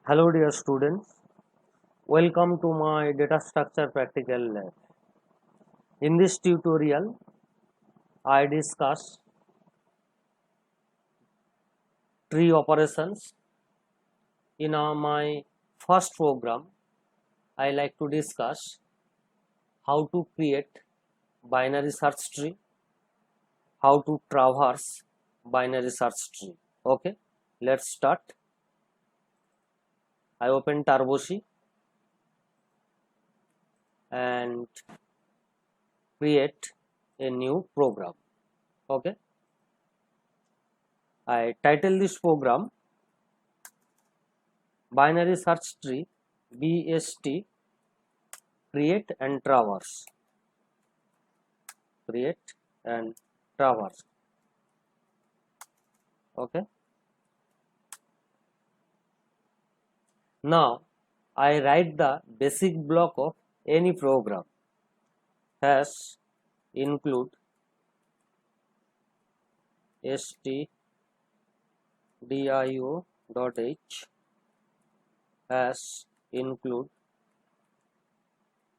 Hello dear students, welcome to my data structure practical lab. In this tutorial, I discuss tree operations. In my first program, I like to discuss how to create binary search tree, how to traverse binary search tree. Okay, let's start. I open TurboC and create a new program. Okay, I title this program binary search tree BST create and traverse. Create and traverse. Okay. Now I write the basic block of any program. Hash include stdio.h hash include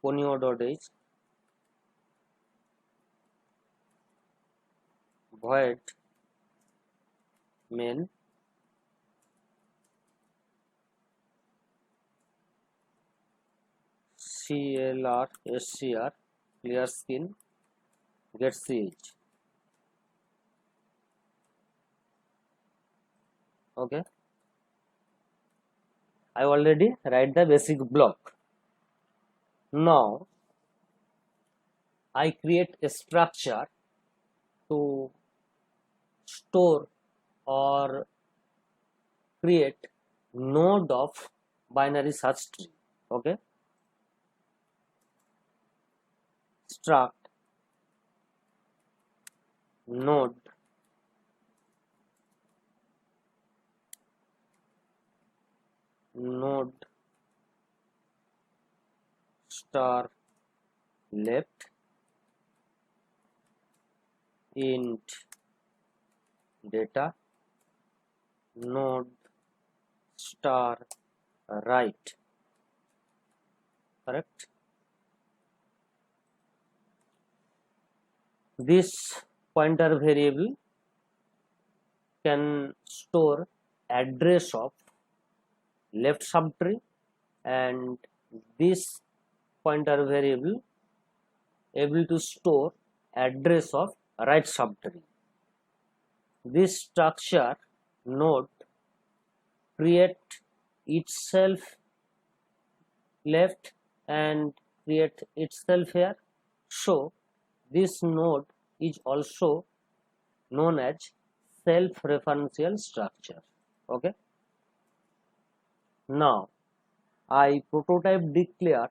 conio.h void main clr clear skin get ch. Okay, I already write the basic block. Now I create a structure to store or create node of binary search tree. Okay, struct node node star left int data node star right. Correct. This pointer variable can store address of left subtree, and this pointer variable able to store address of right subtree. This structure node create itself left and create itself here. So this node is also known as self-referential structure. Okay. Now I prototype declare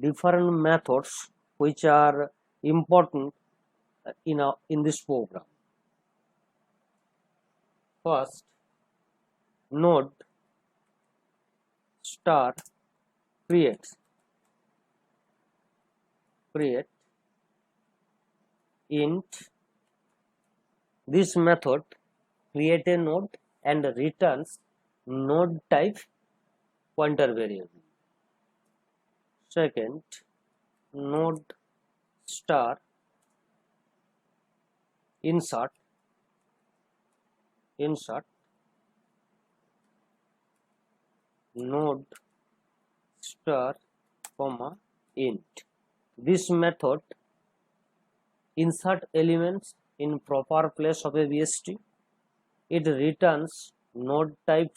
different methods which are important in this program. First, node star create int. This method create a node and returns node type pointer variable. Second, node star insert node star comma int. This method insert elements in proper place of a BST. It returns node type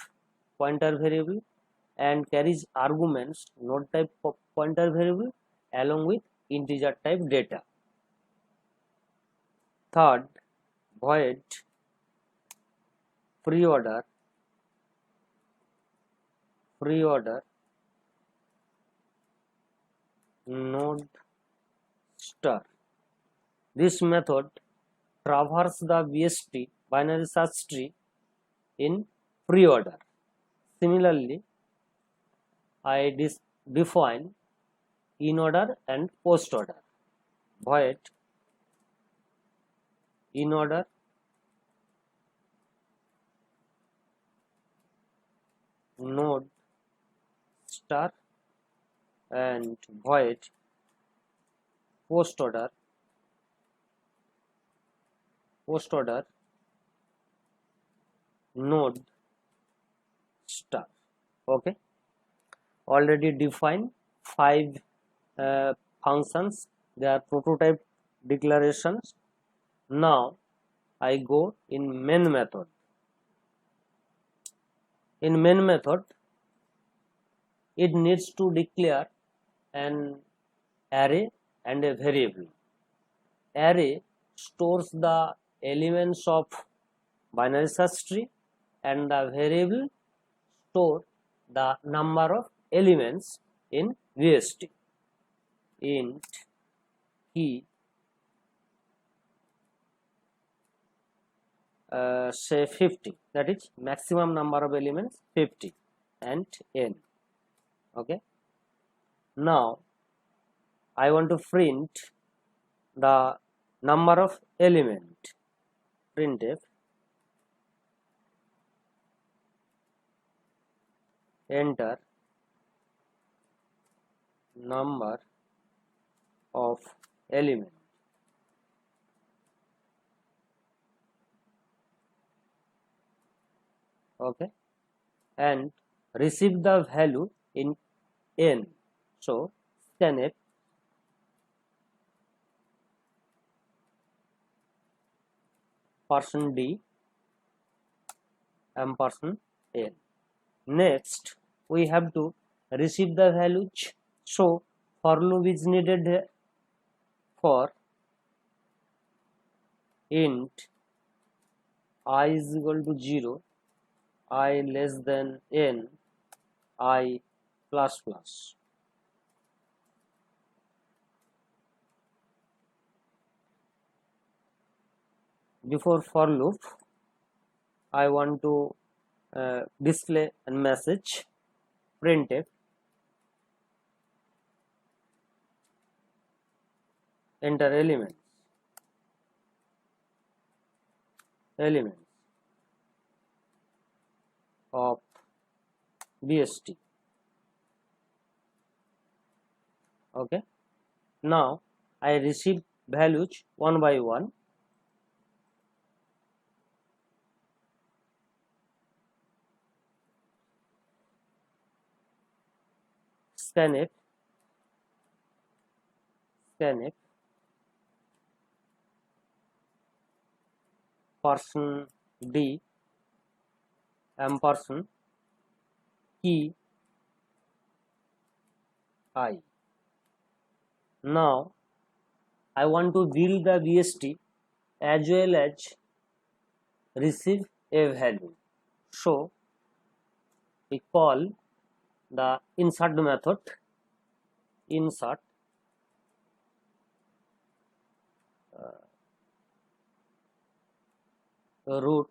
pointer variable and carries arguments node type pointer variable along with integer type data. Third, void preorder node star. This method traverses the BST binary search tree in preorder. Similarly, I define in order and post order. Void in order node star and void post order node star. Okay, already defined 5 functions. They are prototype declarations. Now I go in main method. In main method, it needs to declare an array and a variable. Array stores the elements of binary search tree and the variable store the number of elements in VST. Int key say 50, that is maximum number of elements 50 and n. Okay, now I want to print the number of element. Printf enter number of element. Okay, and receive the value in n. So scanf %d ampersand n. Next we have to receive the values. So for loop is needed here. For int I is equal to 0, I less than n, I plus plus. Before for loop, I want to display a message. Printf enter elements of BST. Okay, now I receive values one by one. Scanf %d ampersand key I. Now I want to build the BST as well as receive a value. So we call the insert method. Insert root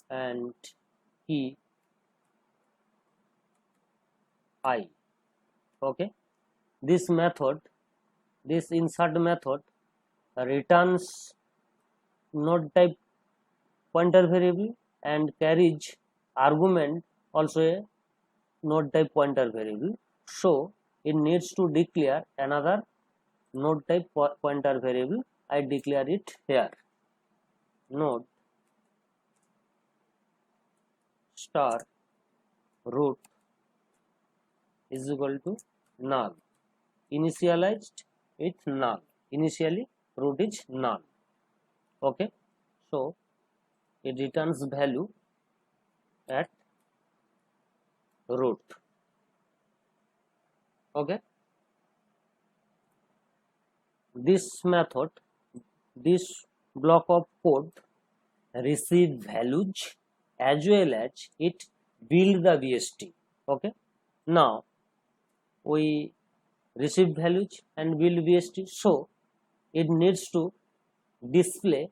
and key I. Okay, this insert method returns node type pointer variable and carries argument also a node type pointer variable. So it needs to declare another node type pointer variable. I declare it here. Node star root is equal to null. Initialized with null. Initially root is null. Okay, so it returns value at root. Okay, this method, this block of code receive values as well as it build the BST. Okay, now we receive values and build BST, so it needs to display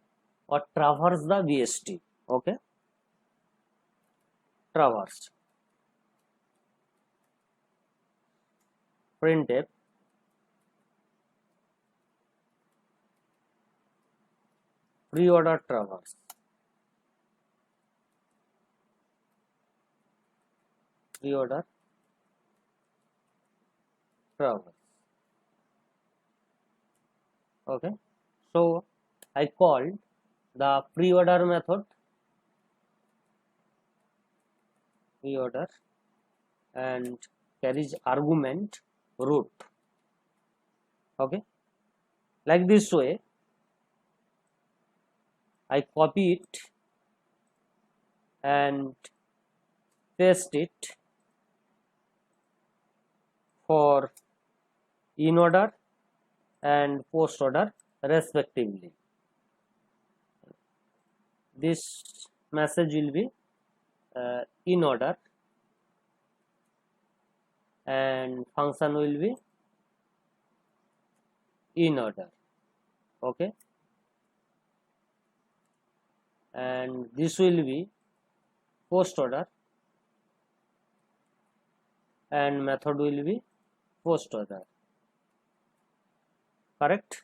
or traverse the BST. Okay, traverse. Printf pre-order traverse pre-order traverse. Okay, so I called the pre-order method pre-order and carries argument root. Okay, like this way I copy it and paste it for in order and post order respectively. This message will be in order and function will be in order. Okay, and this will be post order and method will be post order. Correct?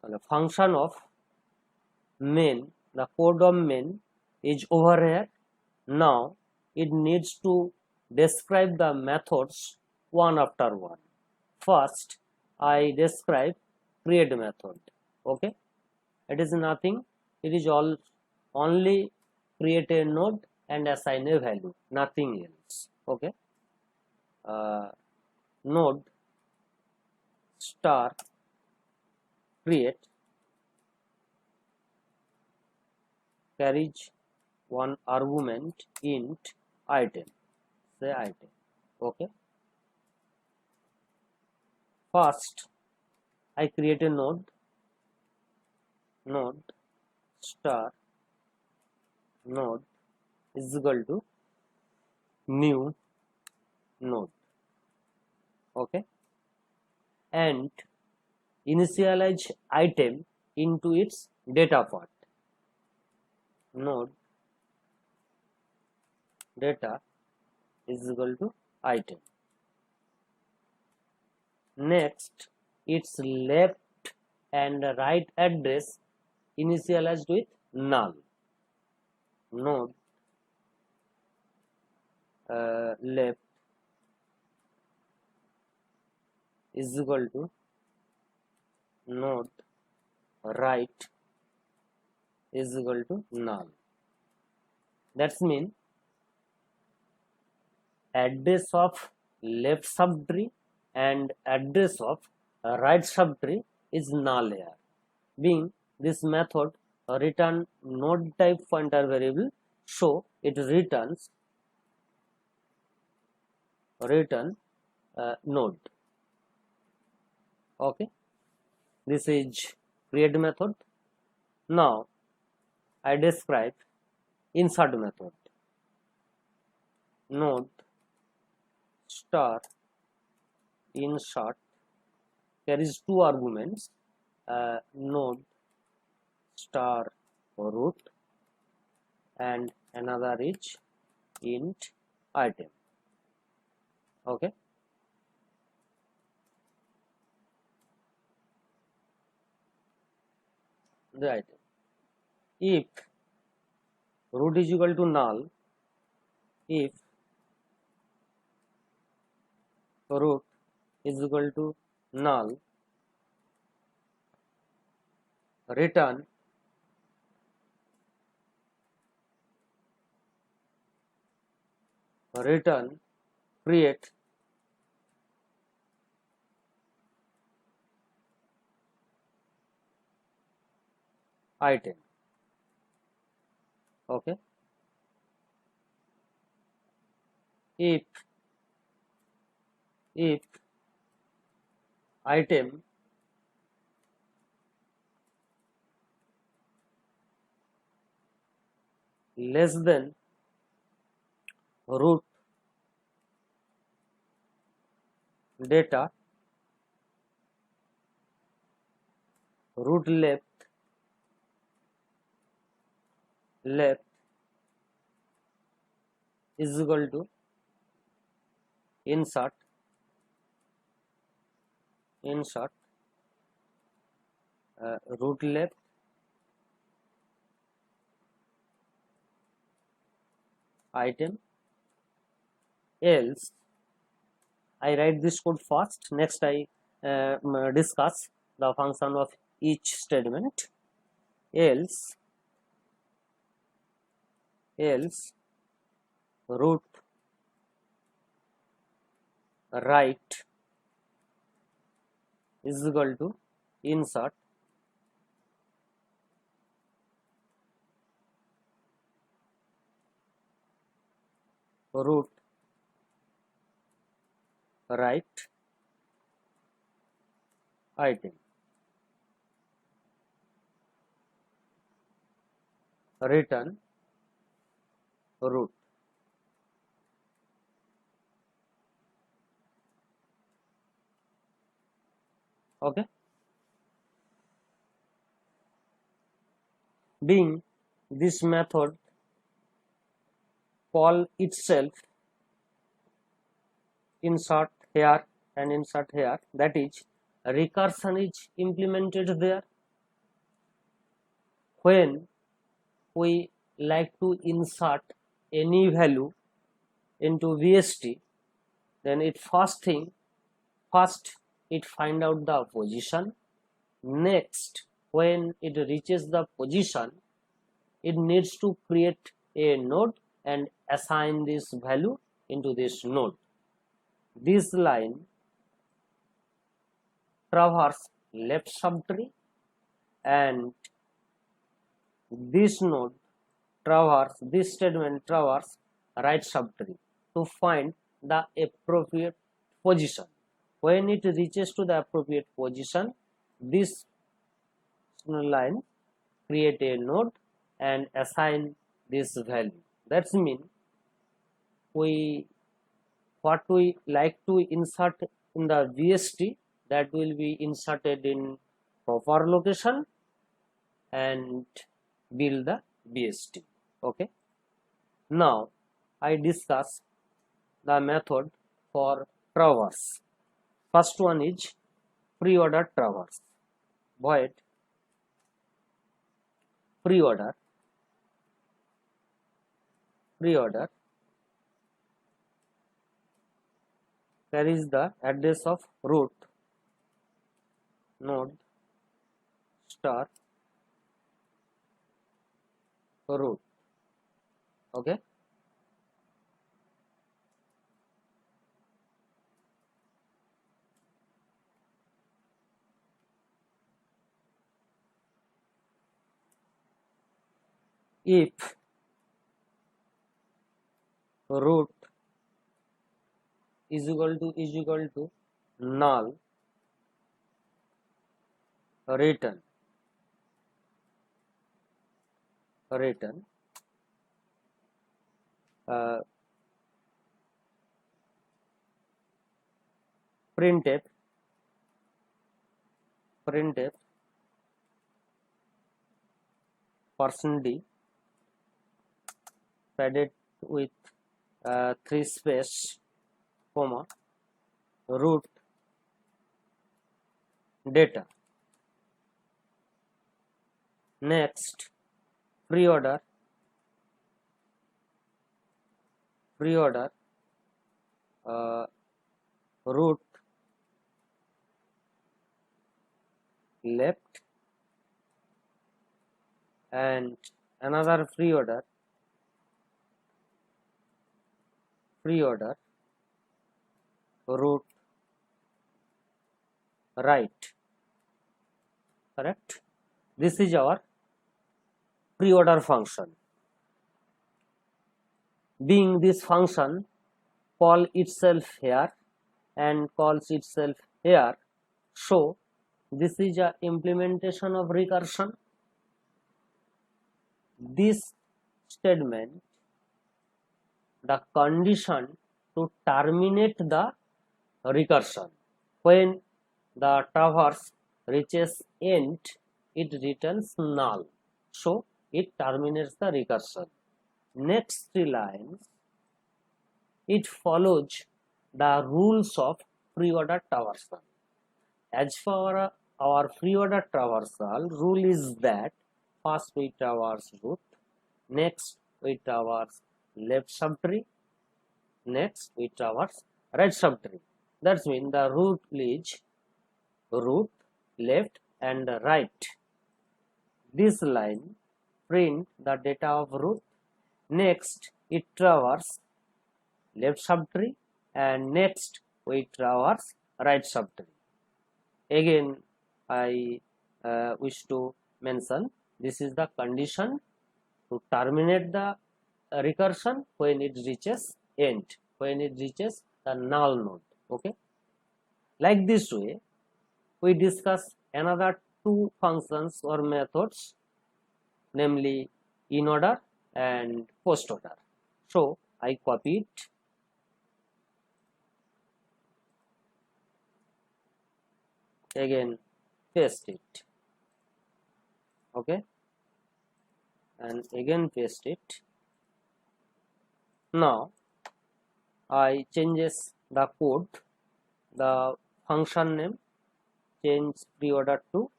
The function of main, the code of main is over here. Now it needs to describe the methods one after one. First I describe create method. Okay, it is nothing, it is all only create a node and assign a value, nothing else. Okay, node star create carries one argument int item, say item. Okay, first I create a node star node is equal to new node. Okay, and initialize item into its data part. Node data is equal to item. Next, its left and right address initialized with null. Node left is equal to node right is equal to null. That's mean address of left subtree and address of right subtree is null here. Being this method return node type pointer variable, so it returns node. Okay, this is create method. Now I describe insert method. Node star insert carries two arguments, node star root and another is int item. Okay, the item. If root is equal to null, if root is equal to null, return create item. Okay, if item less than root data, root left is equal to insert root left item, else I write this code first, next I discuss the function of each statement. Else root right is equal to insert root right item, return root. Okay, being this method call itself insert here and insert here, that is recursion is implemented there. When we like to insert any value into VST, then it first it find out the position. Next, when it reaches the position, it needs to create a node and assign this value into this node. This line traverse left subtree and this node traverse, this statement traverse right subtree to find the appropriate position. When it reaches to the appropriate position, this line create a node and assign this value. That's mean what we like to insert in the VST, that will be inserted in proper location and build the VST. Okay, now I discuss the method for traverse. First one is pre-order traverse. Void pre-order carries the address of root node star root. Okay, if root is equal to null, return uh, printf %d padded with 3 space comma root data. Next, pre-order root left and another pre-order root right. Correct. This is our pre-order function. Being this function call itself here and calls itself here, so this is a implementation of recursion. This statement, the condition to terminate the recursion, when the traverse reaches end, it returns null, so it terminates the recursion. Next 3 lines, it follows the rules of pre-order traversal. As for our pre-order traversal, rule is that first we traverse root, next we traverse left subtree. Next we traverse right subtree. That's mean the root is root, left and right. This line print the data of root. Next it traverse left subtree, and next we traverse right subtree. Again I wish to mention, this is the condition to terminate the recursion when it reaches end, when it reaches the null node. Okay, like this way we discuss another two functions or methods, namely in order and post order. So I copy it, again paste it, okay, and again paste it. Now I changes the code, the function name change pre-order to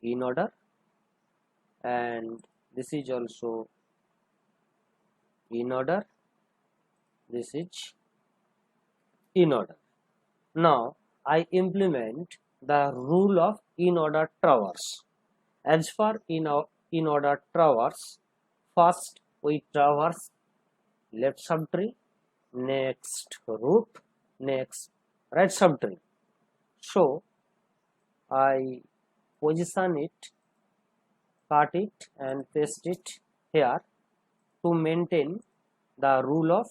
in order, and this is also in order, this is in order. Now I implement the rule of in order traverse. As for in order traverse, first we traverse left subtree, next root, next right subtree. So I position it, cut it and paste it here to maintain the rule of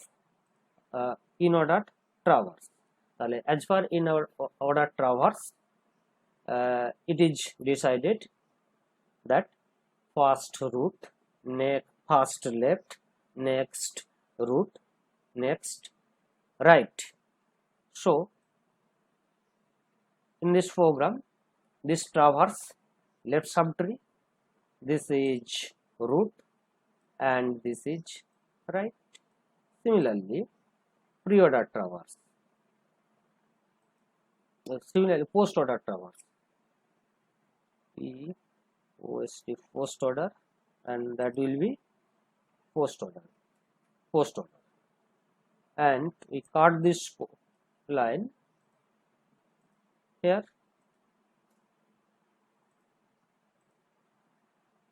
in order traverse. As far in our order traverse, it is decided that first root, next first left, next root, next right. So in this program, this traverse left subtree, this is root and this is right. Similarly pre-order traverse, similarly post order traverse, post order, and that will be post order, and we cut this line here,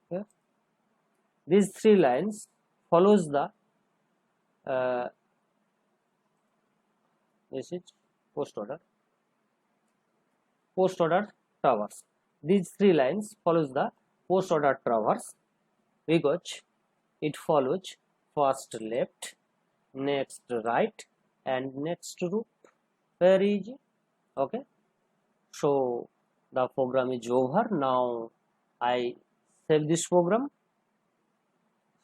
here. These three lines follows the this is post order traverse. These three lines follows the post order traverse because it follows first left, next right and next root. Very easy. Okay, so the program is over. Now I save this program,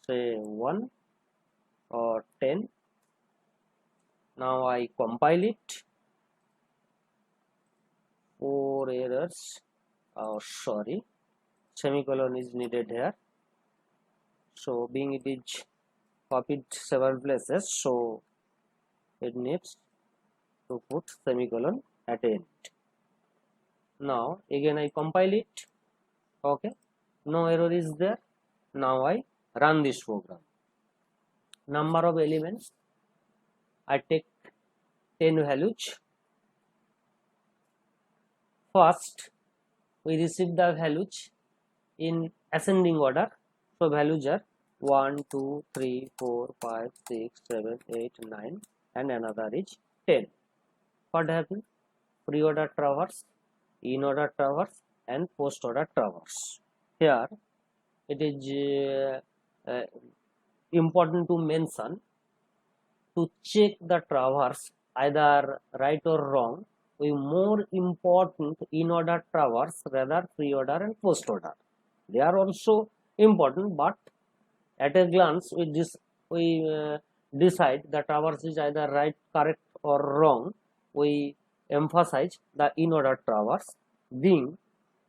say 1 or 10. Now I compile it. 4 errors, sorry, semicolon is needed here. So being it is copied several places, so it needs to put semicolon at end. Now again I compile it. Okay, no error is there. Now I run this program. Number of elements, I take 10 values. First we receive the values in ascending order, so values are 1 2 3 4 5 6 7 8 9 and another is 10. What happened? Pre-order traverse, in order traverse and post order traverse. Here it is important to mention, to check the traverse either right or wrong, we more important in order traverse rather pre-order and post order. They are also important, but at a glance we decide the traverse is either right, correct or wrong. We emphasize the in order traverse, being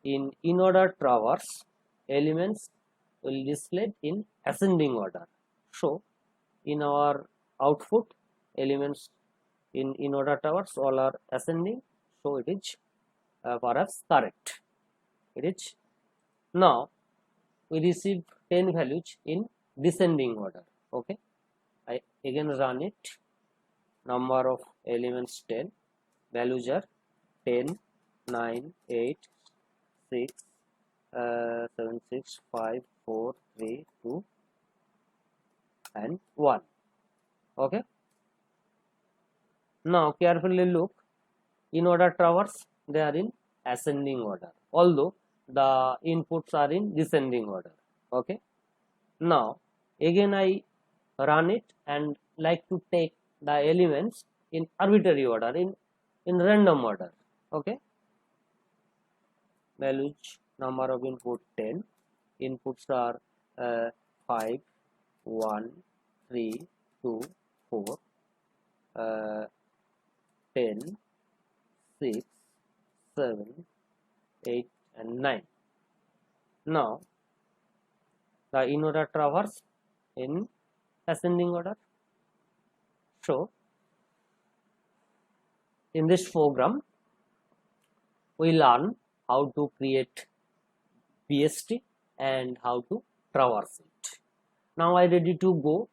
in order traverse elements will displayed in ascending order. So in our output elements in order traverse all are ascending, so it is perhaps correct. It is. Now we receive 10 values in descending order. Okay, I again run it. Number of elements 10, values are 10, 9, 8, 6, 7, 6, 5, 4, 3, 2 and 1. Okay. Now carefully look, in order traverse, they are in ascending order, although the inputs are in descending order. Okay. Now again I run it and like to take the elements in arbitrary order, in random order. Okay. Values, number of input 10, inputs are 5, 1, 3, 2, 4, 10, 6, 7, 8 and 9. Now the in order traverse in ascending order. So in this program we learn how to create BST and how to traverse it. Now I ready to go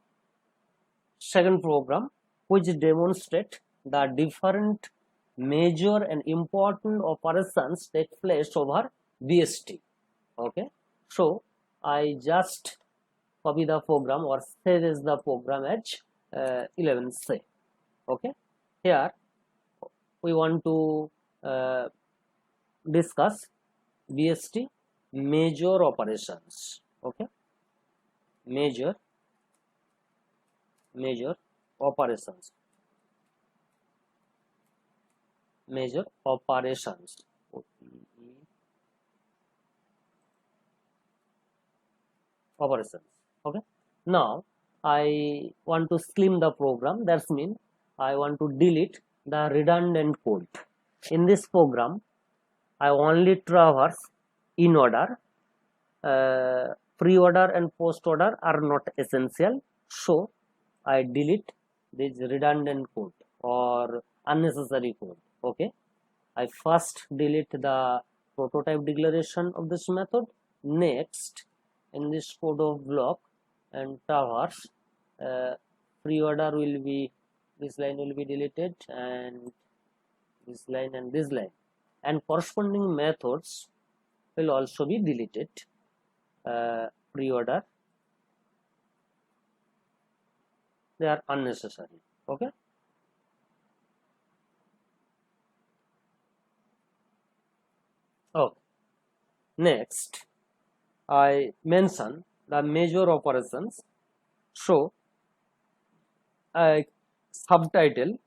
second program, which demonstrate the different major and important operations take place over BST. Okay, so I just copy the program or save as the program as 11C. Okay, here we want to discuss BST major operations. Okay, major operations, major operations. Operations. Okay, now I want to slim the program. That means I want to delete the redundant code. In this program I only traverse in order. Pre-order and post-order are not essential, so I delete this redundant code or unnecessary code. Okay, I first delete the prototype declaration of this method. Next, in this code of block and traverse, pre-order will be, this line will be deleted, and this line and this line, and corresponding methods will also be deleted. Pre-order, they are unnecessary. Okay, okay. Next I mention the major operations. So I subtitle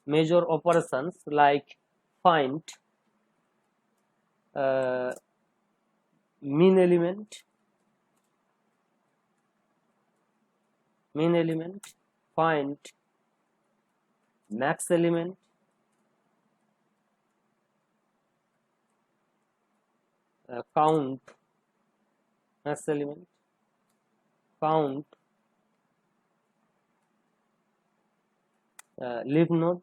major operations like find min element, find max element, count max element, count leaf node,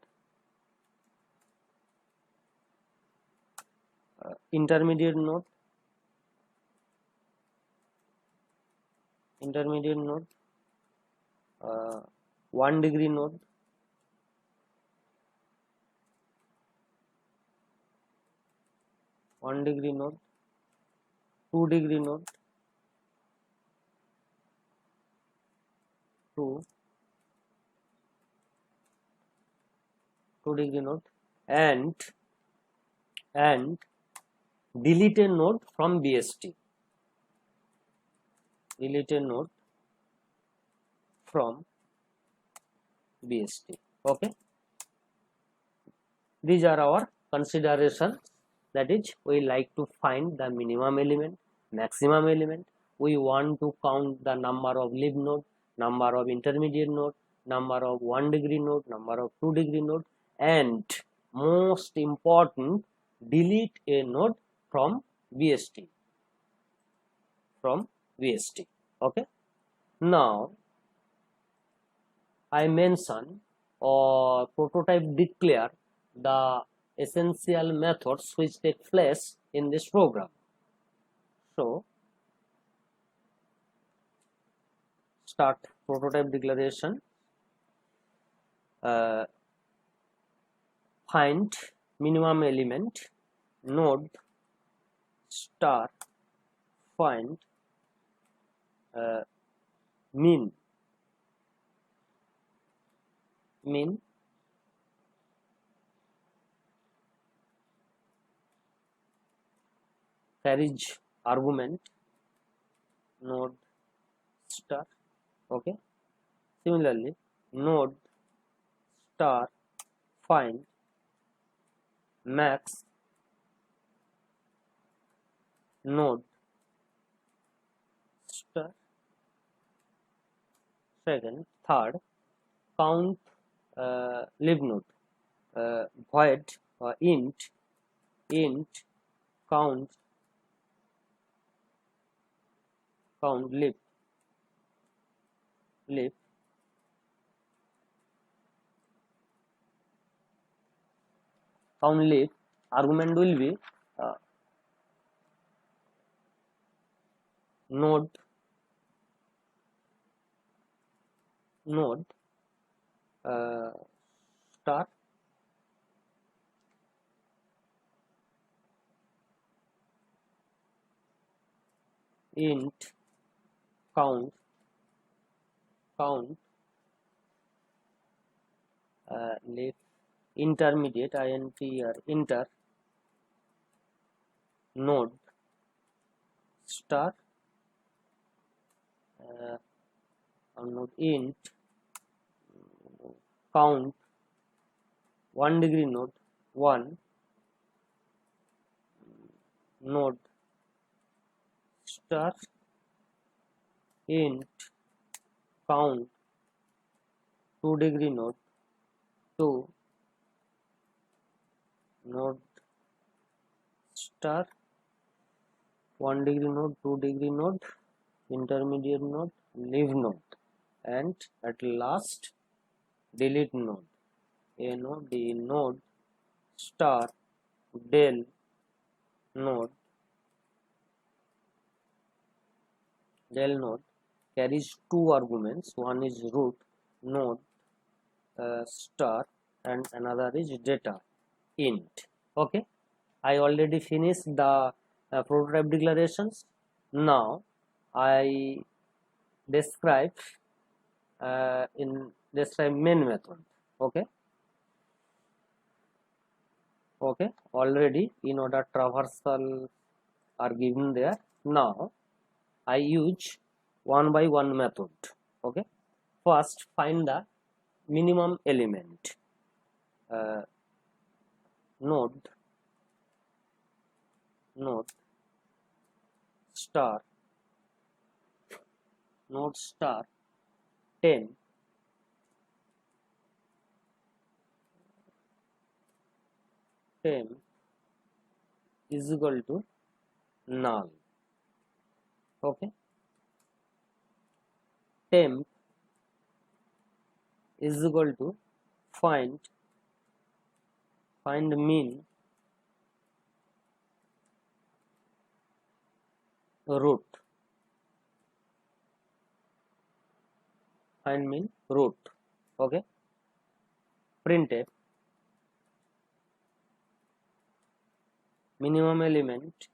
intermediate node, 1 degree node, 2 degree node, 2 degree node, and delete a node from BST. Okay, these are our considerations. That is, we like to find the minimum element, maximum element. We want to count the number of leaf node, number of intermediate node, number of 1 degree node, number of 2 degree node, and most important, delete a node from BST. Okay, now I mention or prototype declare the essential methods which take place in this program. So start prototype declaration. Find minimum element, node star find min carriage argument node star. Okay, similarly node star find max node star. Second, third, count live node, void int count live count live argument will be node star int count live intermediate int or inter node star node int count 1 degree node 1 node star int count 2 degree node 2 node star 1 degree node 2 degree node intermediate node leave node and at last delete node node star del node carries two arguments. One is root node star and another is data int. Okay, I already finished the prototype declarations. Now I describe main method. Okay, already in order traversal are given there. Now I use one by one method. Okay, first find the minimum element. Node star 10 is equal to null. Okay, temp is equal to find min root, Okay, printf minimum element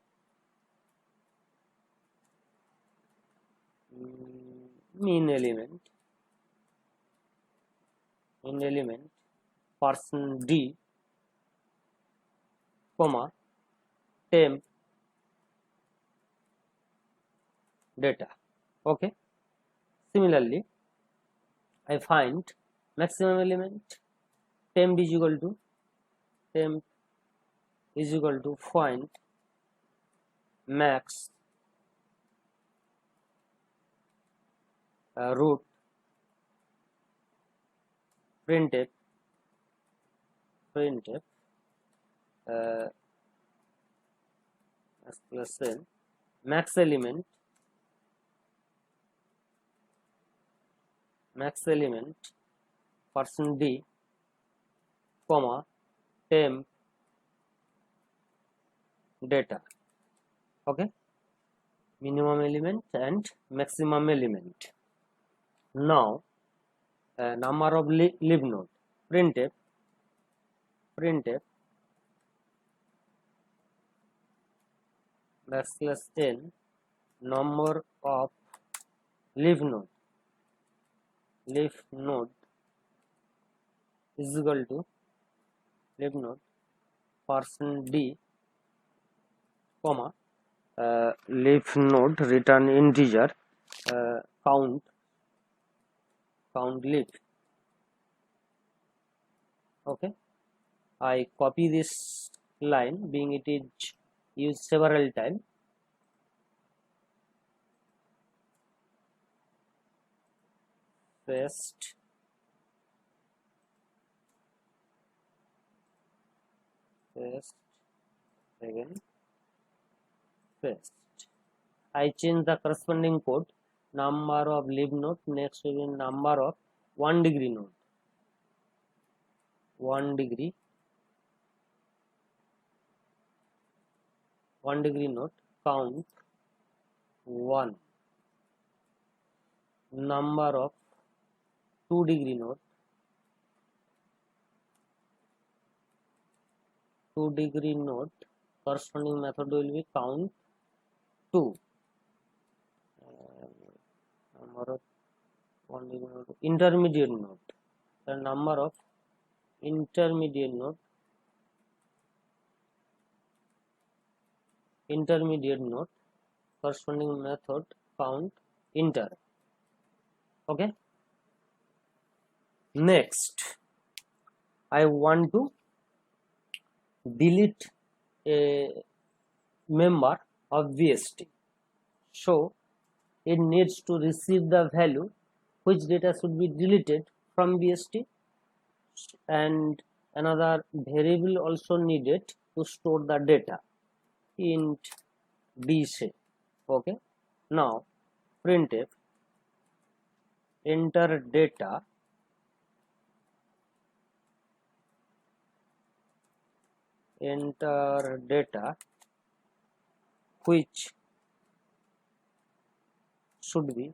min element %d comma temp data. Okay, similarly I find maximum element temp is equal to find max root printf plus n max element %d comma temp data. Okay, minimum element and maximum element. Now number of leaf node. Printf \n number of leaf node is equal to leaf node %d, comma leaf node return integer count leaf. Okay, I copy this line being it is used several times. Paste again, paste. I change the corresponding code. Number of leaf node, next will be number of 1 degree node, 1 degree node count 1. Number of 2 degree node, corresponding method will be count 2. Number of 1 degree node, intermediate node, the number of intermediate node, corresponding method count inter. Okay, next I want to delete a member of VST, so it needs to receive the value which data should be deleted from VST, and another variable also needed to store the data, int dshape. Okay, now printf enter data which should be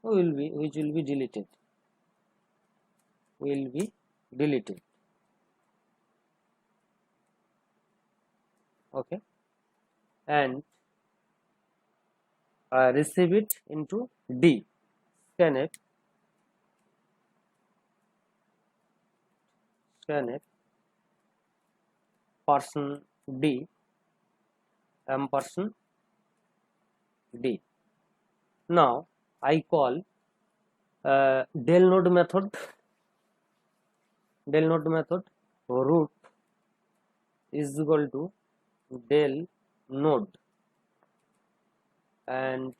will be deleted, okay, and receive it into D, scanf %d %d. Now I call del node method root is equal to del node, and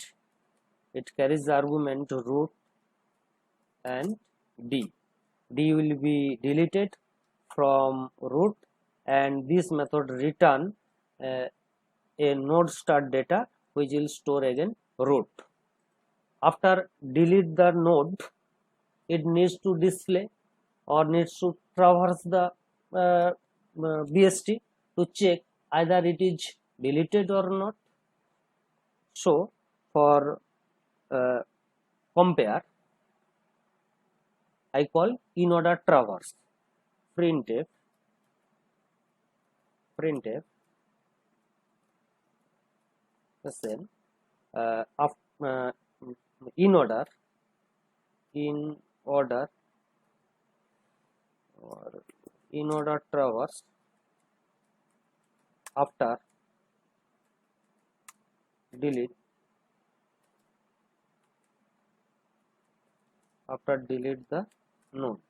it carries the argument root and d. D will be deleted from root, and this method return a node start data which will store again root. After delete the node, it needs to display or needs to traverse the BST to check either it is deleted or not. So for compare, I call in order traverse, printf then in order traverse after delete the node.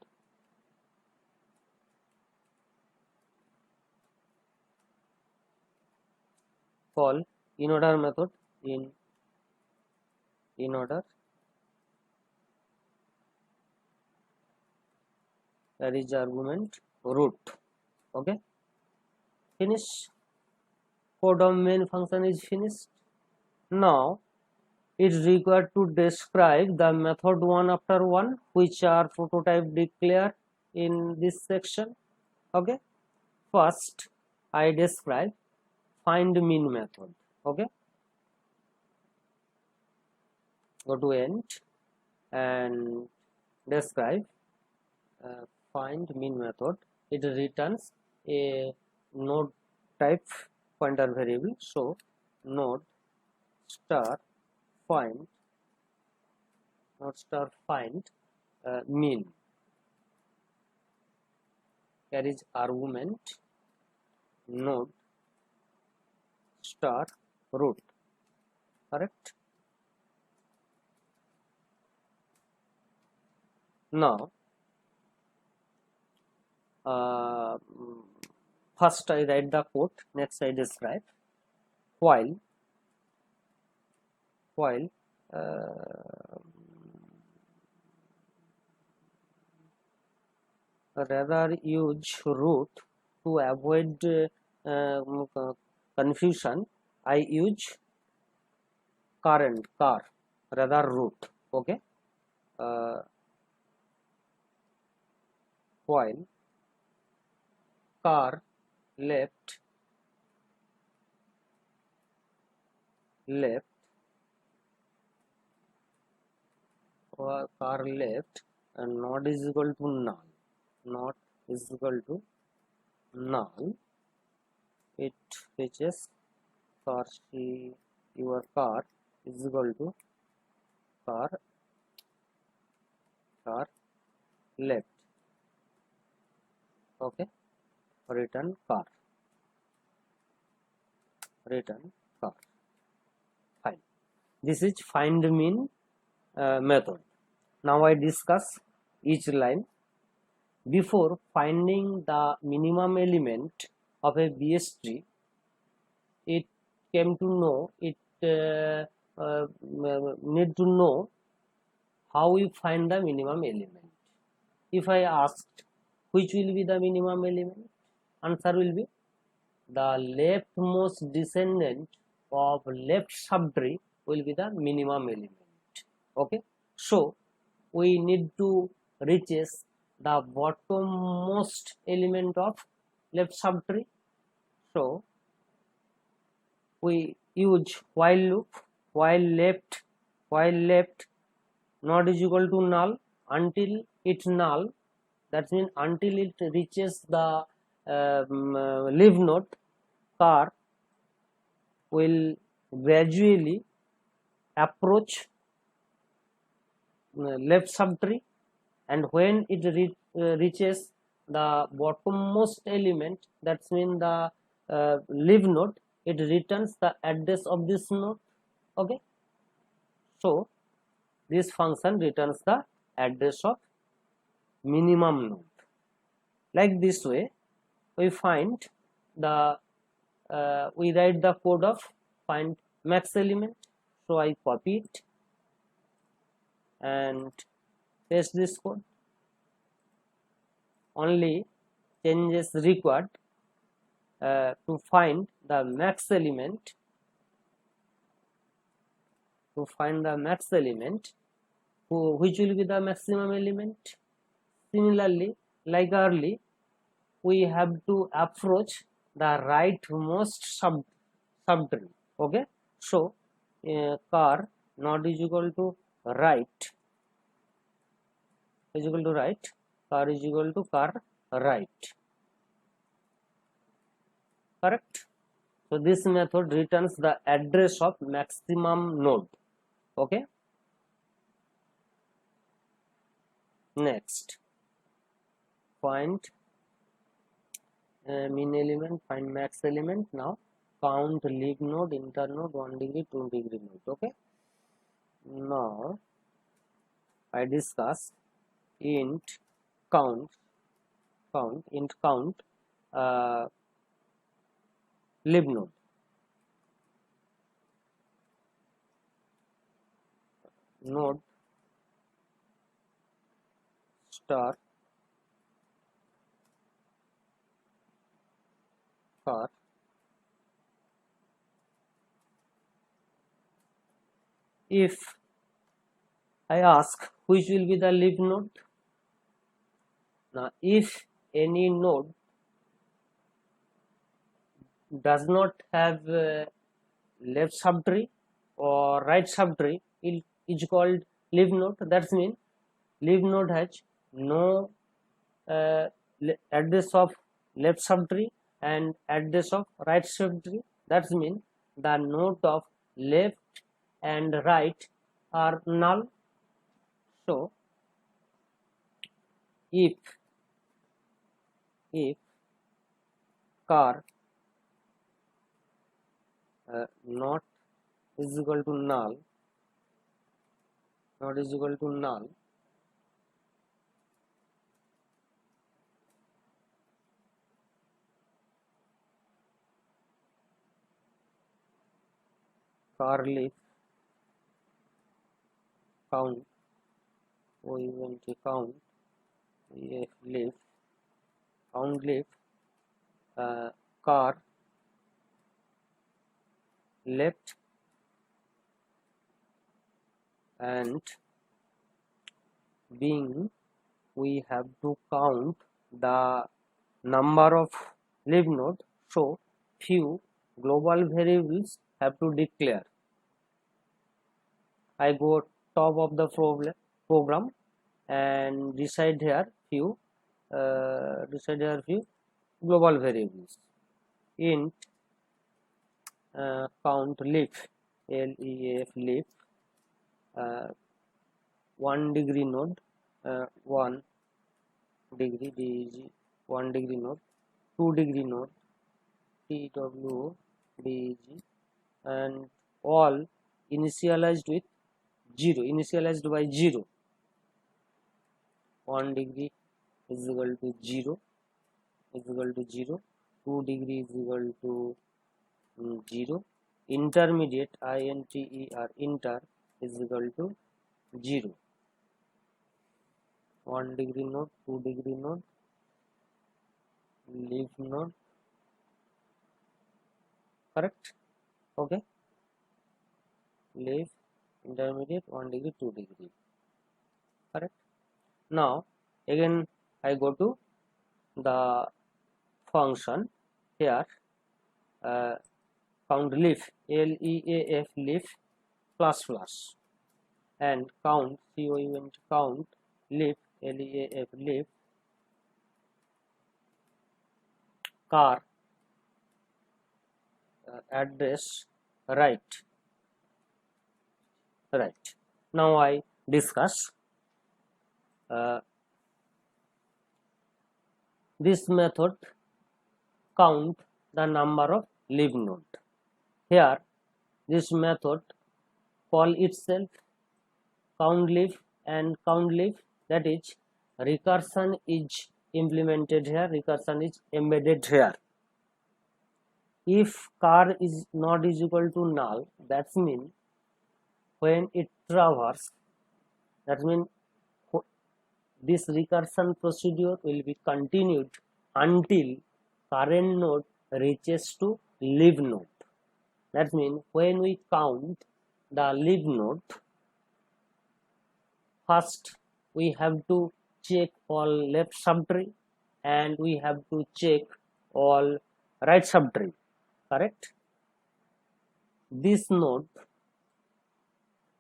Call in order method in order, that is argument root. Okay, finish. Code of main function is finished. Now it is required to describe the method one after one, which are prototype declared in this section. Okay, first I describe find min method. Okay, go to end and describe find min method. It returns a node type pointer variable. So node star find min carries argument node star root. Correct. Now first I write the code, next I describe. While rather use root to avoid confusion, I use car rather root. Okay. While car left or car left and not is equal to null, it reaches car your car is equal to car left. Okay, return car. Fine. This is find min method. Now I discuss each line. Before finding the minimum element of a BS tree, it came to know need to know how we find the minimum element. If I asked which will be the minimum element, answer will be the leftmost descendant of left subtree will be the minimum element. Okay, so we need to reaches the bottommost element of left subtree. So we use while loop, while left not is equal to null until it's null. That means until it reaches the leaf node, car will gradually approach left subtree, and when it reaches the bottommost element, that means the leaf node, it returns the address of this node. Okay, so this function returns the address of minimum node. Like this way we find the we write the code of find max element. So I copy it and paste this code. Only changes required to find the max element. Which will be the maximum element. Similarly, like early, we have to approach the rightmost subtree. Okay, so car not is equal to right car is equal to car right. Correct. So this method returns the address of maximum node. Okay, next find min element, find max element. Now count leaf node, internode, 1 degree, 2 degree node. Okay, now I discuss int count leaf node. Node star car if I ask which will be the leaf node. Now if any node does not have left subtree or right subtree, it is called leaf node. That means leaf node has no address of left subtree and address of right subtree. That means the node of left and right are null. So if car not is equal to null, not is equal to null, car leaf count OUNT count EF leaf count leaf car left and being we have to count the number of leaf node, so few global variables have to declare. I go top of the program and decide here few global variables. Int count leaf LEAF leaf 1 degree node 1 degree DEG 1 degree node, 2 degree node TW DEG, and all initialized with 0, initialized by 0. 1 degree is equal to 0, 2 degree is equal to 0, intermediate INTER inter is equal to 0. 1 degree node, 2 degree node, leaf node, correct? Okay, leaf, intermediate, 1 degree, 2 degree, correct? Now again I go to the function here, count leaf LEAF leaf plus plus, and count COUNT count leaf LEAF leaf car address right. Now I discuss this method count the number of leaf node. Here this method call itself count leaf and count leaf, that is recursion is implemented here, recursion is embedded here. If car is not is equal to null, that means when it traverses, that means this recursion procedure will be continued until current node reaches to leaf node. That means when we count the leaf node, first we have to check all left subtree and we have to check all right subtree, correct? This node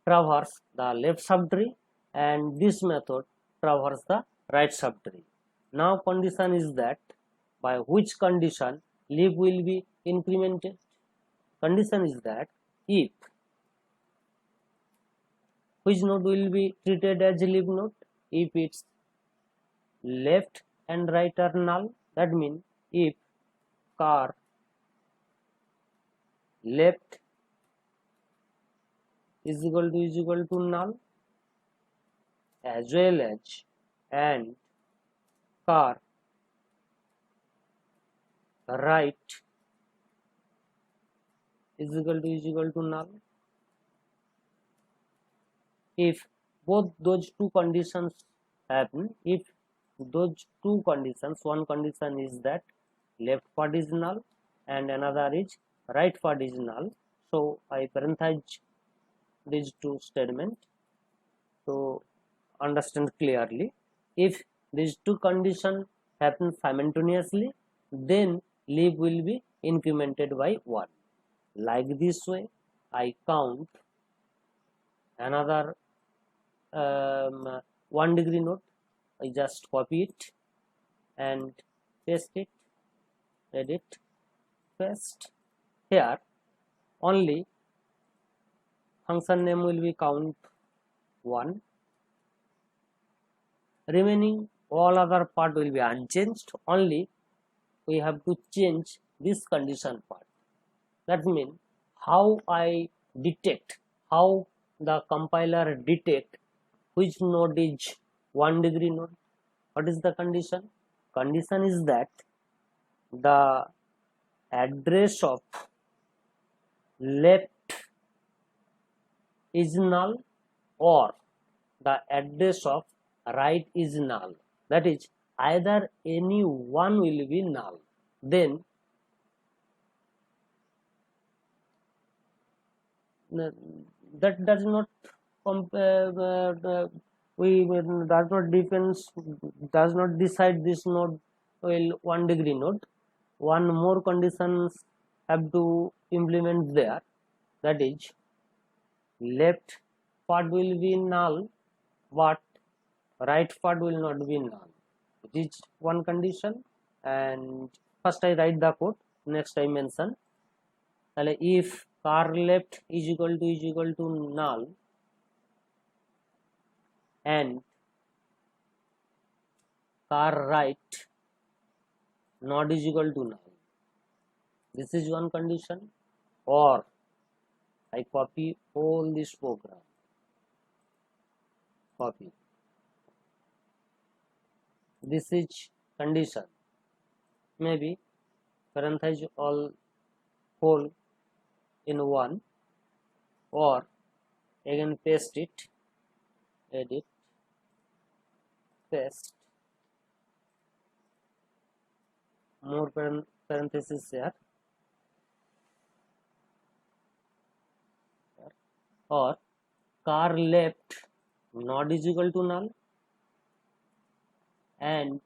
traverse the left subtree and this method traverse the right subtree. Now condition is that by which condition leaf will be incremented? Condition is that if which node will be treated as leaf node? If its left and right are null, that means if car left is equal to null, as well as and car right is equal to null. If both those two conditions happen, if those two conditions, one condition is that left part is null and another is right part is null, so I parenthesize these two statements to understand clearly. If these two conditions happen simultaneously, then leaf will be incremented by 1. Like this way I count another 1 degree node. I just copy it and paste it, edit, paste. Here only function name will be count1, remaining all other part will be unchanged, only we have to change this condition part. That means how I detect, how the compiler detect which node is 1 degree node. What is the condition? Condition is that the address of left is null or the address of right is null. That is, either any one will be null. Then that does not does not decide this node will 1 degree node. One more conditions have to implement there, that is left part will be null but right part will not be null. It is one condition. And first I write the code, next I mention. If car left is equal to null and car right not is equal to null, this is one condition. Or I copy all this program, copy, this is condition, maybe parenthesis all whole in one, or again paste it, edit, paste, more parenthesis here, or car left not is equal to null and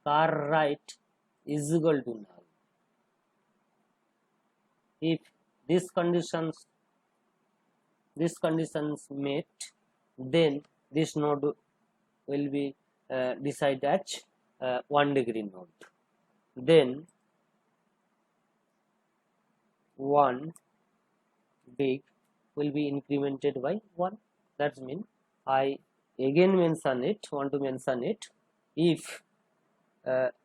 car right is equal to null. If these conditions met, then this node will be decided as 1 degree node. Then 1 big will be incremented by 1. That means I again want to mention it. If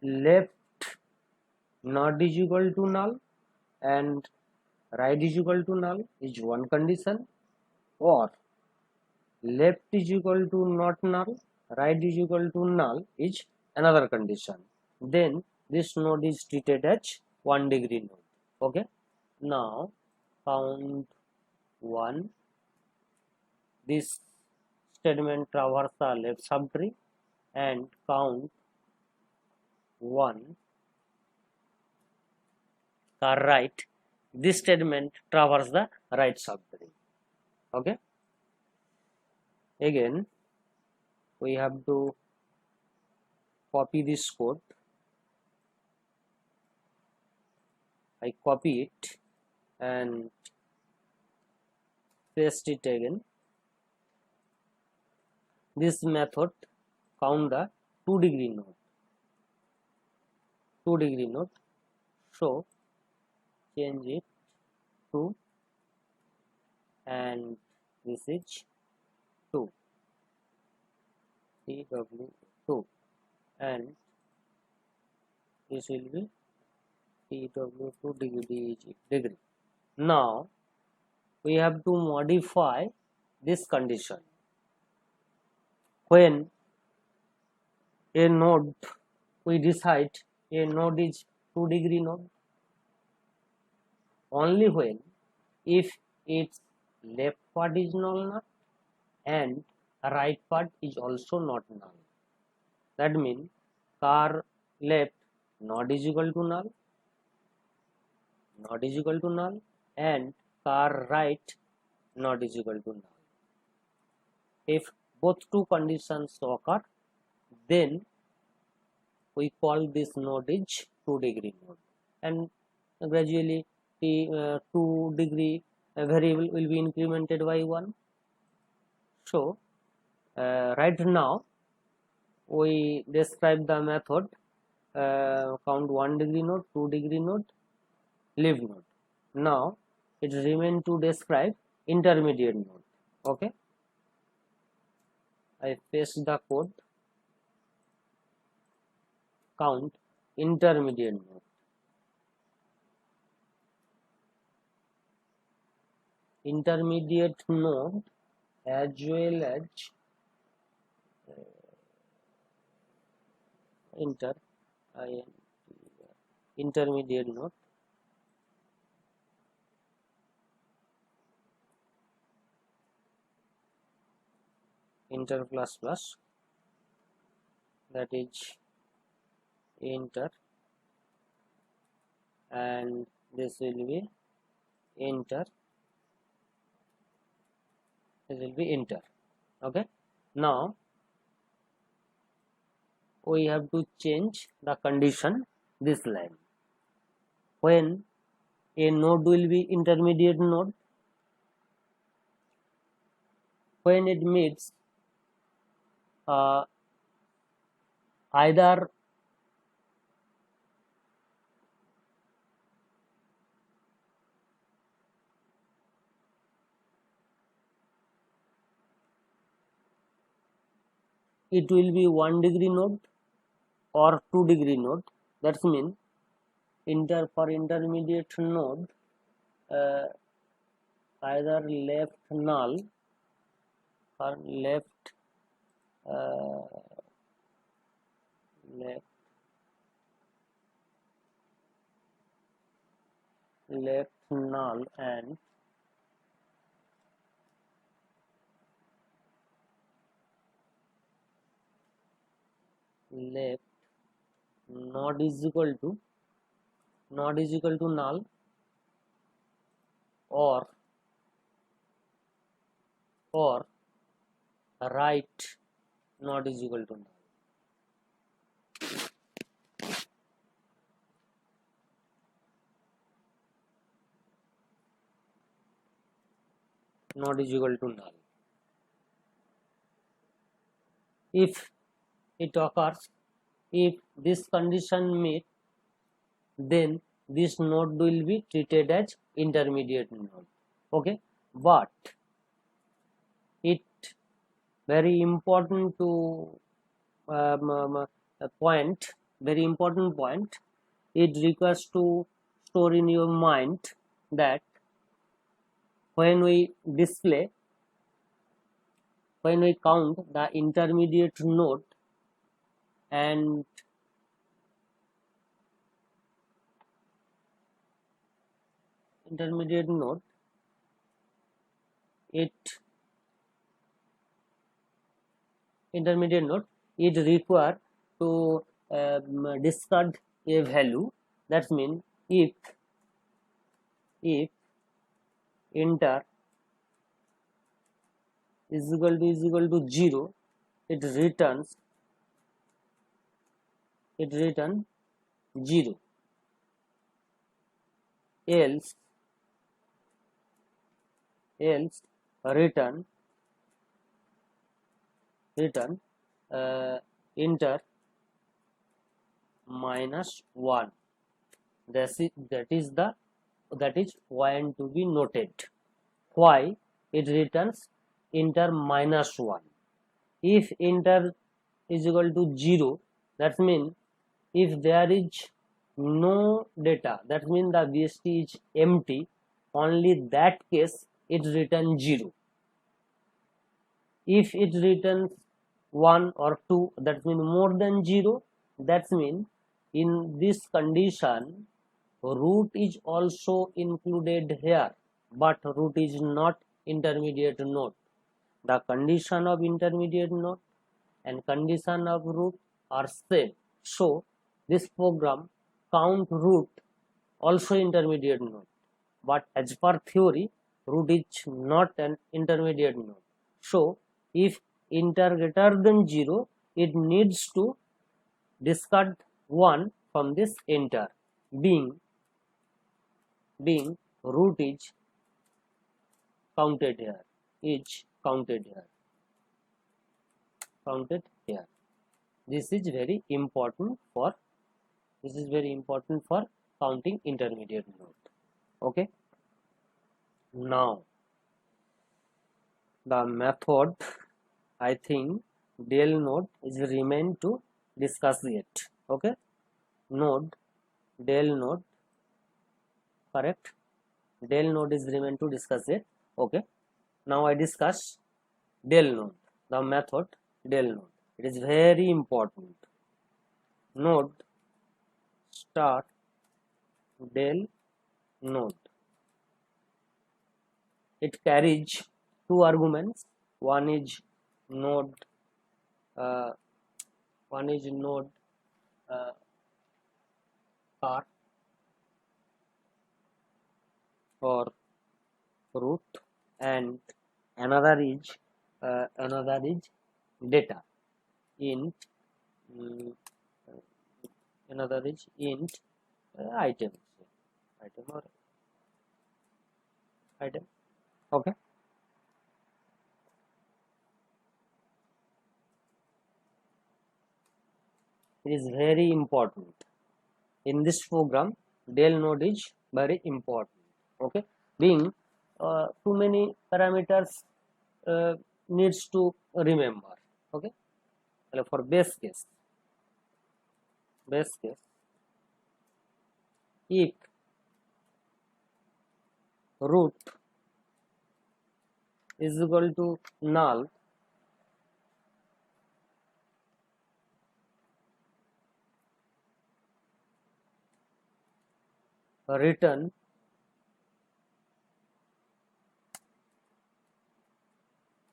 left not is equal to null and right is equal to null is one condition, or left is equal to not null, right is equal to null is another condition. Then this node is treated as 1 degree node. Okay. Now count 1. This statement traverses the left subtree and count 1 car right. This statement traverses the right subtree. Okay. Again we have to copy this code. I copy it and paste it again. This method count the 2 degree node. 2 degree node. So change it to, and this is 2, TW2, and this will be TW2 degree. Now we have to modify this condition. When a node, we decide a node is 2 degree node only when if its left part is null and right part is also not null. That means car left not is equal to null, and car right not is equal to null. If both two conditions occur, then we call this node is 2 degree node, and gradually the 2 degree variable will be incremented by 1. So right now we describe the method count 1 degree node, 2 degree node, leaf node. Now it remains to describe intermediate node. Okay, I paste the code, count intermediate node. Intermediate node as well as intermediate node inter plus plus, that is inter, and this will be inter, this will be inter. Okay, now we have to change the condition this line. When a node will be intermediate node, when it meets either it will be 1 degree node or 2 degree node. That means for intermediate node either left null or left null and left node is equal to null, or right node is equal to null. Node is equal to null. If it occurs, if this condition met, then this node will be treated as intermediate node. Okay, but it very important to very important point, it requires to store in your mind that when we count the intermediate node and intermediate node, it require to discard a value. That means if inter is equal to 0, it returns 0, else return inter minus 1. That is point to be noted. Why it returns inter minus 1? If inter is equal to 0, that means if there is no data, that means the BST is empty, only that case it returns 0. If it returns 1 or 2, that means more than 0, that means in this condition root is also included here, but root is not intermediate node. The condition of intermediate node and condition of root are same. So this program count root also intermediate node, but as per theory root is not an intermediate node. So if inter greater than 0, it needs to discard 1 from this inter, being root is counted here, counted here. This is very important for counting intermediate node. Okay. Now the method, I think del node is remain to discuss yet. Okay. Node, del node, correct. Del node is remain to discuss it. Okay. Now I discuss del node, the method del node. It is very important. Node start del node. It carries two arguments. One is node uh, uh, car or root, and another is data int. mm, Another is int item or item. Okay. It is very important in this program. Del node is very important. Okay. Being too many parameters needs to remember. Okay. For base case, if root is equal to null,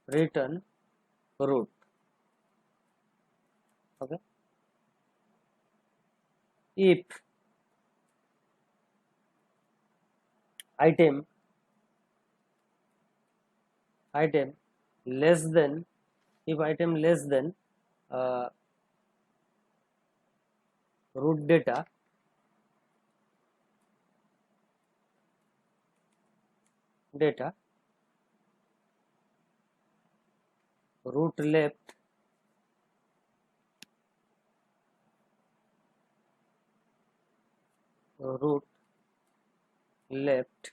return root. Okay. If item less than uh, root data, root left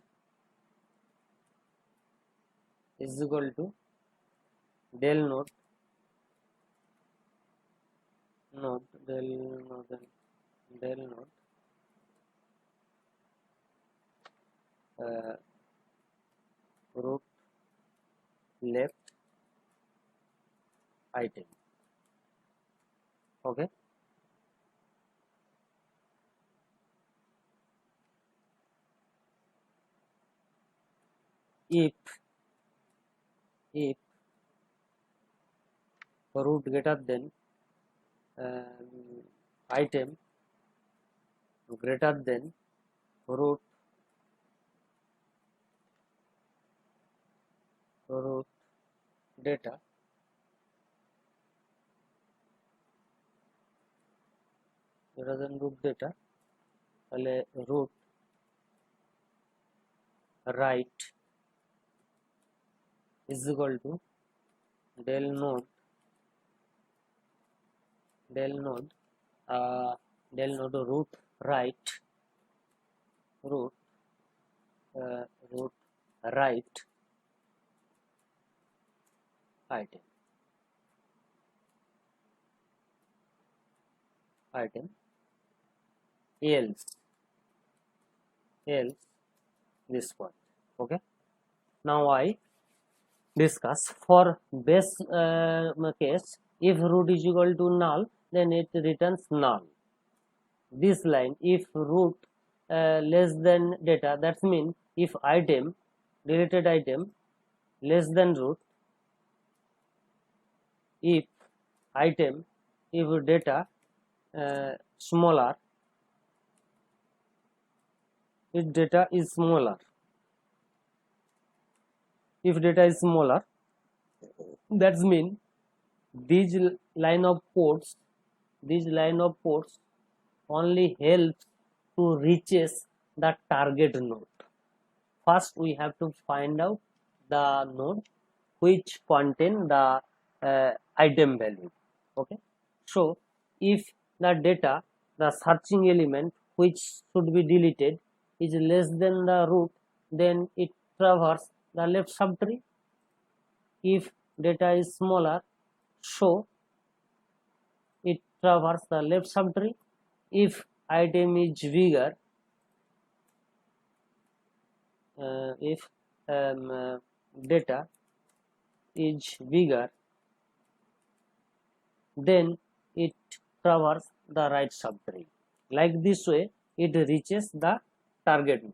is equal to del node uh, root left item. Okay. If root greater than item greater than root data, greater than root data, তাহলে root right is equal to del node root right root right item else this one. Okay. Now I discuss for base case. If root is equal to null, then it returns null. This line, if root less than data, that means if item deleted item less than root, if data smaller, if data is smaller, that means these line of ports only helps to reaches the target node. First we have to find out the node which contain the item value. Okay, so if the data, the searching element which should be deleted is less than the root, then it traverses the left subtree. If data is smaller, so it traverses the left subtree. If item is bigger, if data is bigger, then it traverses the right subtree. Like this way, it reaches the target node.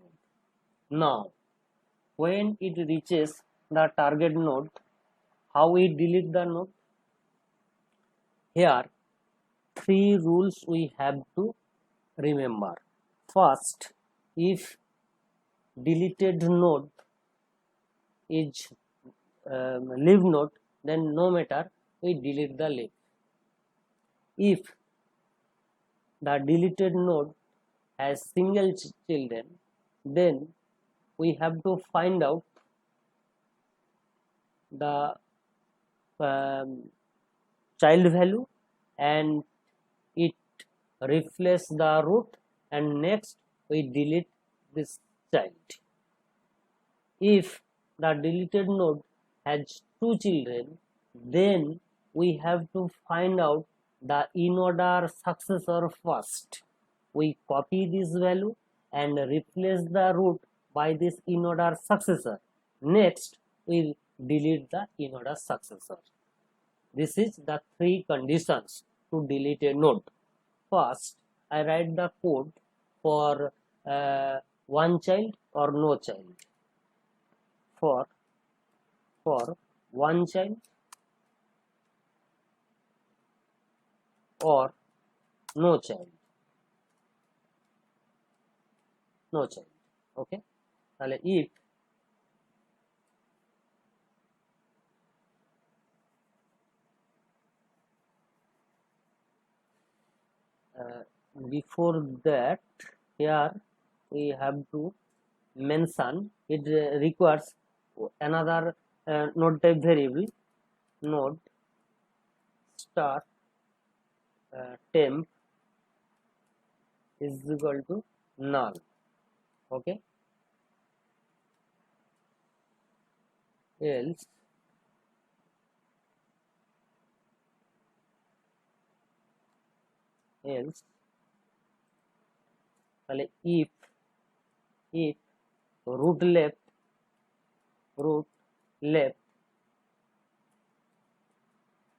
Now, when it reaches the target node, how we delete the node? Here, three rules we have to remember. First, if deleted node is leaf node, then no matter, we delete the leaf. If the deleted node has single children, then we have to find out the child value and it replace the root, and next we delete this child. If the deleted node has two children, then we have to find out the in-order successor first. We copy this value and replace the root by this in-order successor. Next, we delete the in-order successor. This is the three conditions to delete a node. First, I write the code for one child or no child. For one child or no child. No child. Okay. If before that, here we have to mention it requires another node type variable, node star temp is equal to null. Okay, else if root left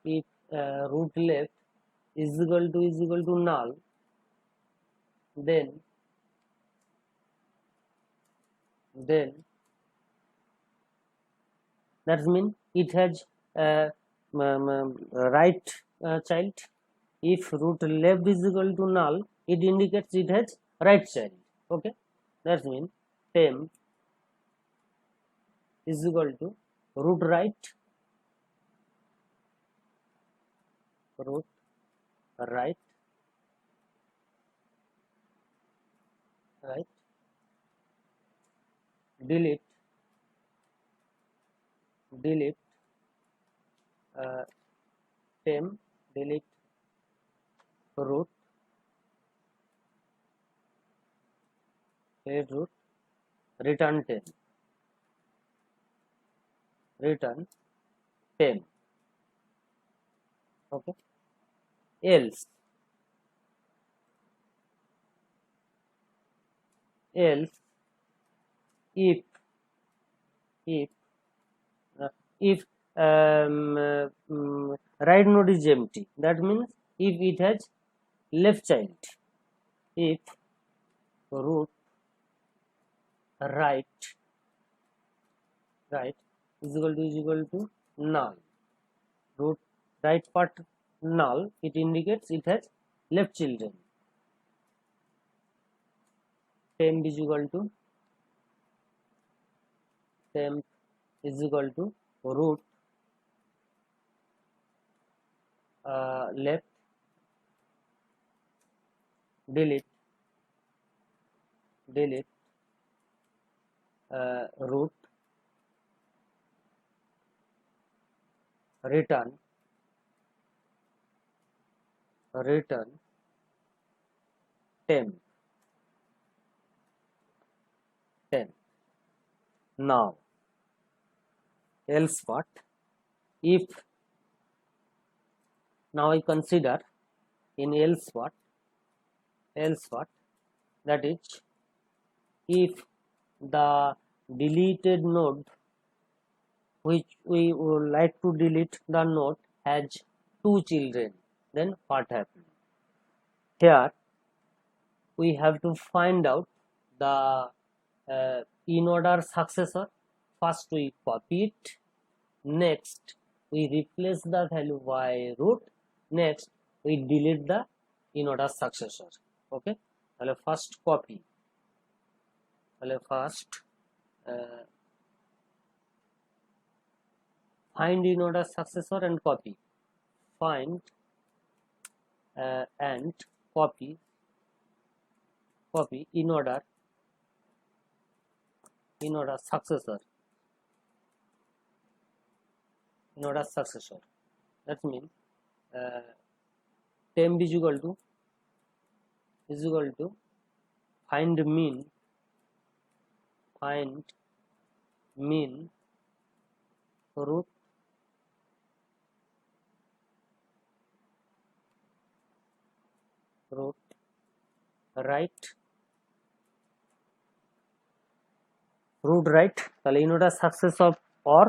if root left is equal to null, then that means it has right child. If root left is equal to null, it indicates it has right child. Okay, that means temp is equal to root right delete temp delete root return temp. Okay, else if uh, if right node is empty, that means if it has left child, if root right is equal to null, root right part null, it indicates it has left children. Temp is equal to root left delete root return return temp. Now else what? If now I consider in else what? That is, if the deleted node which we would like to delete the node has 2 children, then what happens? Here we have to find out the in order successor. First we copy it, next we replace the value by root, next we delete the in order successor. Okay, first copy, first find in order successor and copy, find and copy in order successor, that means temp is equal to find mean root right তাহলে in order successor, or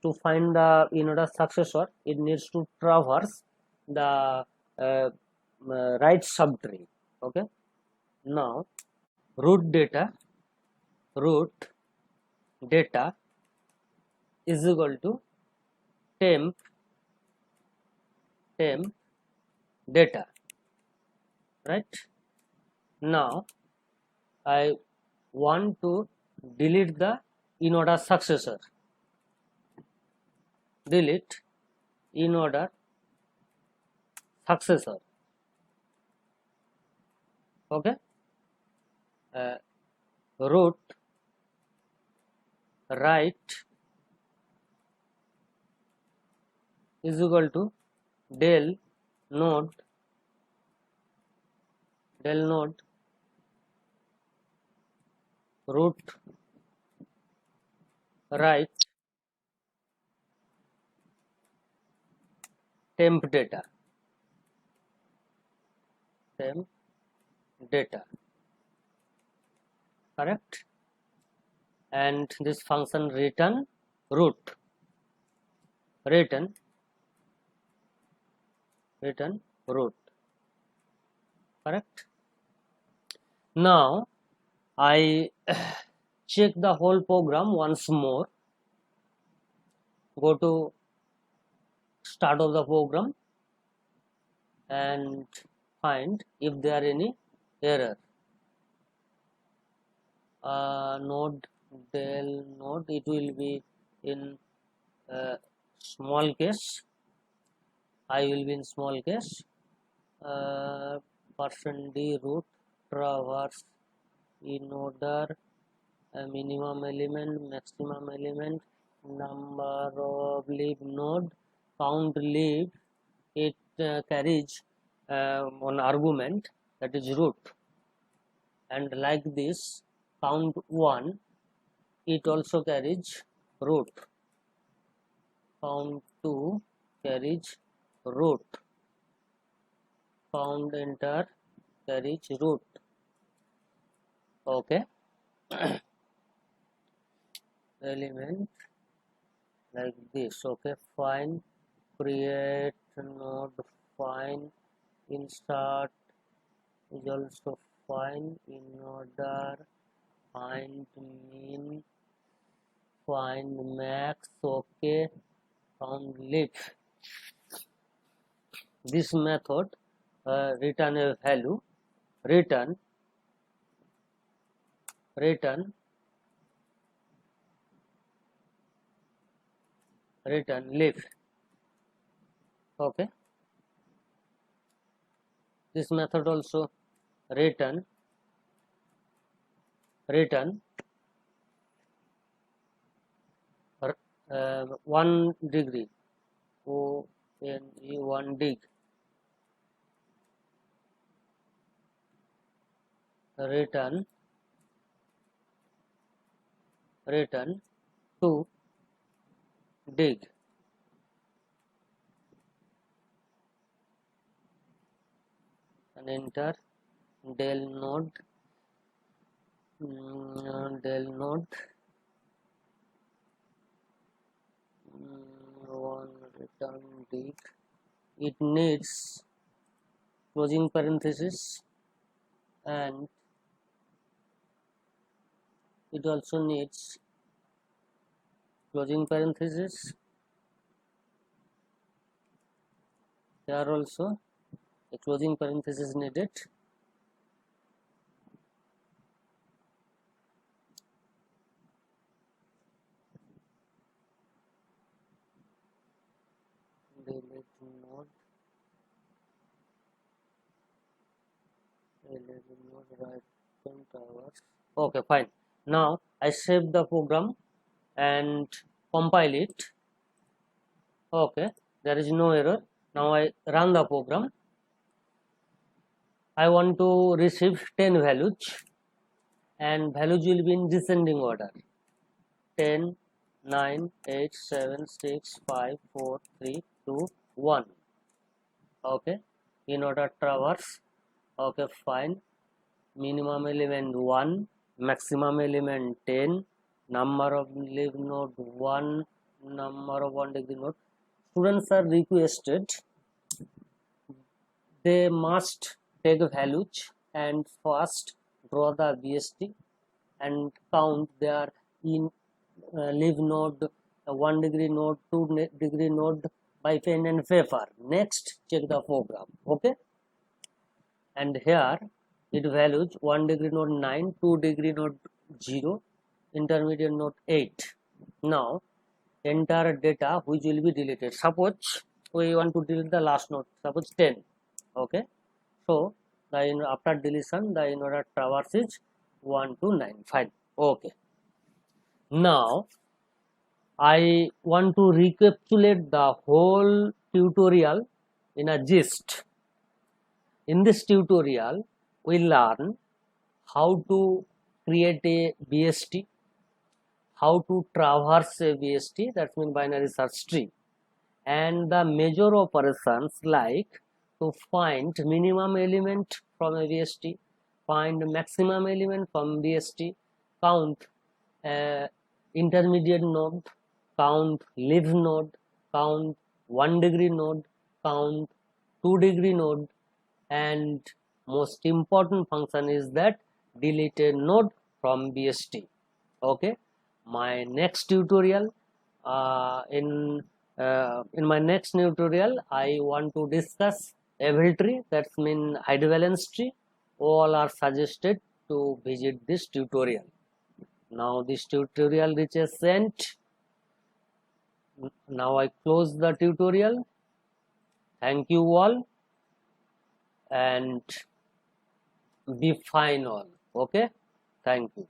to find the in order successor it needs to traverse the right subtree. Okay, now root data is equal to temp data, right? Now I want to delete the in order successor, delete in order successor. Okay, root right is equal to del node root right temp data, correct? And this function return root, correct? Now I check the whole program once more, go to start of the program and find if there are any error. Node del node, it will be in small case, I will be in small case. Percent d root traverse in order minimum element, maximum element, number of leaf node, count leaf, it carries one argument, that is root, and like this count 1, it also carries root, count 2 carries root, count enter carries root. Okay, element like this. Okay, find, create node, find, insert is also find, in order, find min, find max. Okay, found leaf. This method return a value, return leaf. Okay, this method also return 1 degree. one dig, return to dig, and enter del node, one return dig. It needs closing parenthesis, and it also needs closing parenthesis. Here also a closing parenthesis needed. Delete node, right towers. Okay, fine. Now I save the program and compile it. Okay, there is no error. Now I run the program. I want to receive 10 values, and values will be in descending order: 10, 9, 8, 7, 6, 5, 4, 3, 2, 1. Okay, in order traverse. Okay, fine. Minimum element 1, maximum element 10, number of leaf node 1, number of 1 degree node. Students are requested, they must take values and first draw the BST and count their in leaf node, 1 degree node, 2 degree node by pen and paper. Next, check the program. Okay, and here it values 1 degree node 9, 2 degree node 0, intermediate node 8. Now enter data which will be deleted. Suppose we want to delete the last node, suppose 10. Okay, so the after deletion the in-order traverse is 1 to 9. Fine. Okay, now I want to recapitulate the whole tutorial in a gist. In this tutorial we learn how to create a BST, how to traverse a BST, that's mean binary search tree, and the major operations like to find minimum element from a BST, find maximum element from BST, count intermediate node, count leaf node, count 1 degree node, count 2 degree node, and most important function is that delete a node from BST. Okay, my next tutorial, in my next tutorial I want to discuss Abel tree, that's mean hydrovalence tree. All are suggested to visit this tutorial. Now this tutorial reaches end. Now I close the tutorial. Thank you all and be fine all. Okay, thank you.